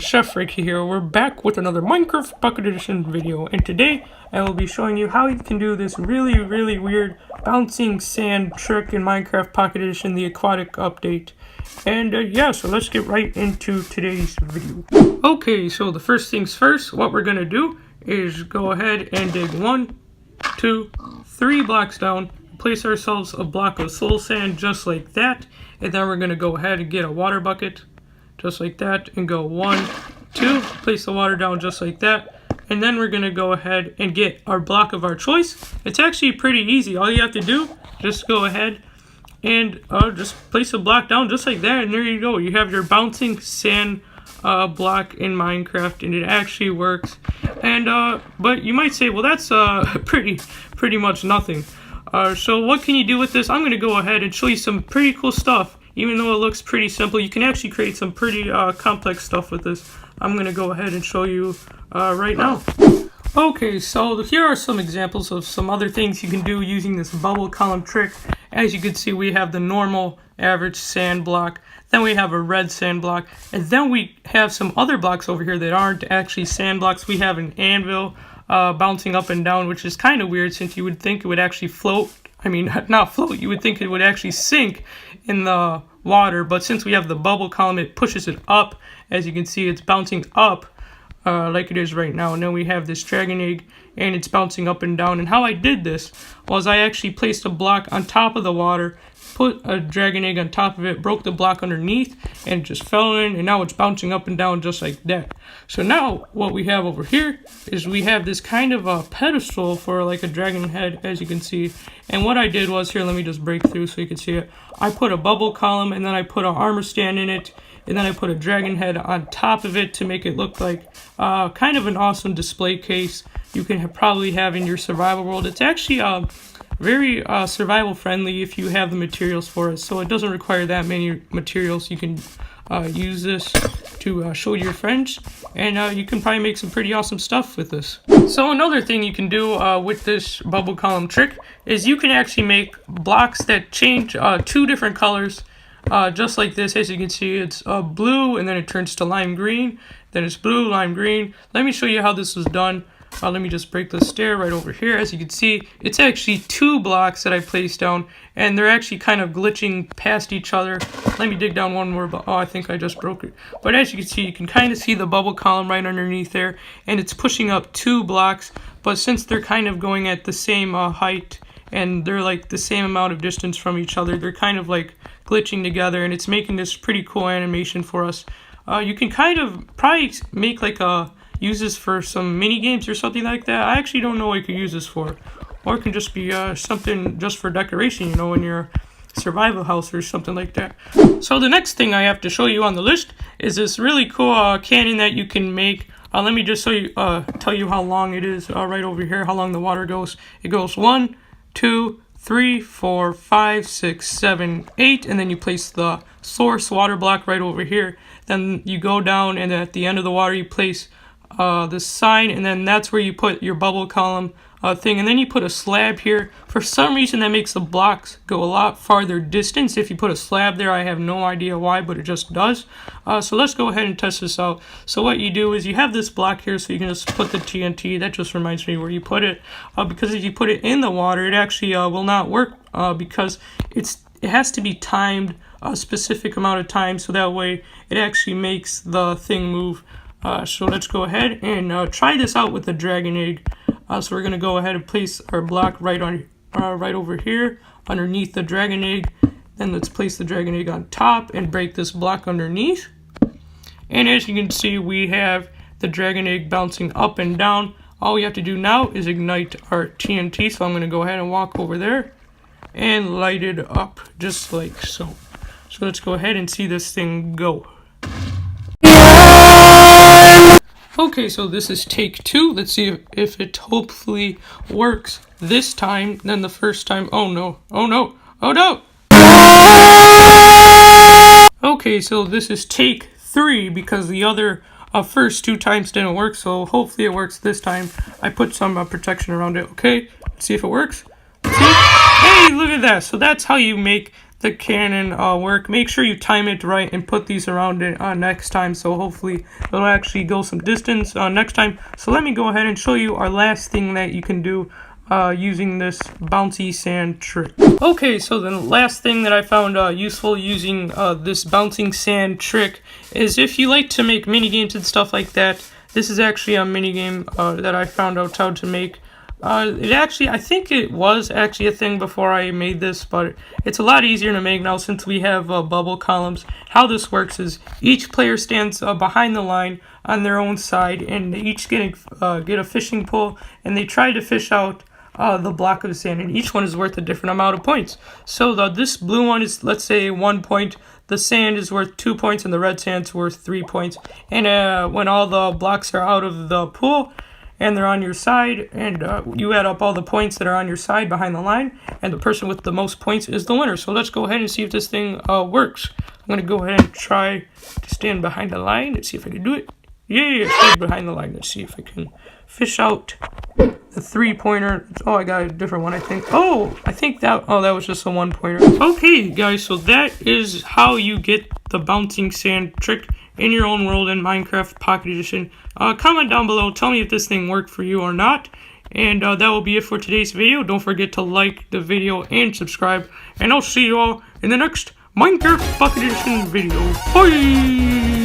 Chef Ricky here. We're back with another Minecraft Pocket Edition video, and today I will be showing you how you can do this really weird bouncing sand trick in Minecraft Pocket Edition, the aquatic update. And yeah, so let's get right into today's video. Okay, so the first things first, what we're gonna do is go ahead and dig 1, 2, 3 blocks down, place ourselves a block of soul sand just like that, and then we're gonna go ahead and get a water bucket just like that, and go 1, 2, place the water down just like that, and then we're gonna go ahead and get our block of our choice. It's actually pretty easy. All you have to do, just go ahead and just place a block down just like that, and there you go. You have your bouncing sand block in Minecraft, and it actually works. And but you might say, well, that's pretty much nothing. So what can you do with this? I'm gonna go ahead and show you some pretty cool stuff. Even though it looks pretty simple, you can actually create some pretty complex stuff with this. I'm going to go ahead and show you right now. Okay, so here are some examples of some other things you can do using this bubble column trick. As you can see, we have the normal average sand block, then we have a red sand block, and then we have some other blocks over here that aren't actually sand blocks. We have an anvil bouncing up and down, which is kind of weird since you would think it would actually float. I mean, not float, you would think it would actually sink in the water, but since we have the bubble column, it pushes it up. As you can see, it's bouncing up like it is right now. And then we have this dragon egg, and it's bouncing up and down. And how I did this was I actually placed a block on top of the water, put a dragon egg on top of it, broke the block underneath, and just fell in, and now it's bouncing up and down just like that. So now what we have over here is we have this kind of a pedestal for like a dragon head, as you can see. And what I did was, here, let me just break through so you can see it. I put a bubble column, and then I put an armor stand in it, and then I put a dragon head on top of it to make it look like kind of an awesome display case you can probably have in your survival world. It's actually very survival friendly if you have the materials for it, so it doesn't require that many materials. You can use this to show your friends, and you can probably make some pretty awesome stuff with this. So another thing you can do with this bubble column trick is you can actually make blocks that change 2 different colors, just like this. As you can see, it's blue, and then it turns to lime green, then it's blue, lime green. Let me show you how this was done. Let me just break the stair right over here. As you can see, it's actually 2 blocks that I placed down, and they're actually kind of glitching past each other. Let me dig down one more, but oh, I think I just broke it. But as you can see, you can kind of see the bubble column right underneath there, and it's pushing up 2 blocks, but since they're kind of going at the same height, and they're like the same amount of distance from each other, they're kind of like glitching together, and it's making this pretty cool animation for us. You can kind of probably make like a use this for some mini games or something like that. I actually don't know what you could use this for, or it can just be something just for decoration, you know, in your survival house or something like that. So the next thing I have to show you on the list is this really cool cannon that you can make. Let me just tell you how long it is right over here, how long the water goes. It goes 1, 2, 3, 4, 5, 6, 7, 8, and then you place the source water block right over here. Then you go down, and at the end of the water you place the sign, and then that's where you put your bubble column thing, and then you put a slab here. For some reason that makes the blocks go a lot farther distance if you put a slab there. I have no idea why, but it just does. So let's go ahead and test this out. So what you do is you have this block here, so you can just put the TNT. That just reminds me where you put it, because if you put it in the water, it actually will not work, because it has to be timed a specific amount of time, so that way it actually makes the thing move. So let's go ahead and try this out with the dragon egg. So we're gonna go ahead and place our block right over here underneath the dragon egg. Then let's place the dragon egg on top and break this block underneath. And as you can see, we have the dragon egg bouncing up and down. All we have to do now is ignite our TNT. So I'm gonna go ahead and walk over there and light it up just like so. So let's go ahead and see this thing go. Okay, so this is take 2. Let's see if it hopefully works this time than the first time. Oh no, oh no, oh no! Okay, so this is take 3 because the other first 2 times didn't work, so hopefully it works this time. I put some protection around it. Okay, let's see if it works. See? Hey, look at that. So that's how you make the cannon work. Make sure you time it right and put these around it next time, so hopefully it'll actually go some distance next time. So let me go ahead and show you our last thing that you can do using this bouncy sand trick. Okay, so the last thing that I found useful using this bouncing sand trick is if you like to make mini games and stuff like that. This is actually a mini game that I found out how to make. I think it was actually a thing before I made this, but it's a lot easier to make now since we have bubble columns. How this works is each player stands behind the line on their own side, and they each get a fishing pole, and they try to fish out the block of sand, and each one is worth a different amount of points. So this blue one is, let's say, 1 point. The sand is worth 2 points, and the red sand's worth 3 points. And when all the blocks are out of the pool, and they're on your side, and you add up all the points that are on your side behind the line, and the person with the most points is the winner. So let's go ahead and see if this thing works. I'm going to go ahead and try to stand behind the line. Let's see if I can do it. Yeah, stand behind the line. Let's see if I can fish out the 3-pointer. Oh, I got a different one, I think. Oh, I think that was just a 1-pointer. Okay, guys, so that is how you get the bouncing sand trick in your own world in Minecraft Pocket Edition. Comment down below, tell me if this thing worked for you or not. And that will be it for today's video. Don't forget to like the video and subscribe. And I'll see you all in the next Minecraft Pocket Edition video. Bye!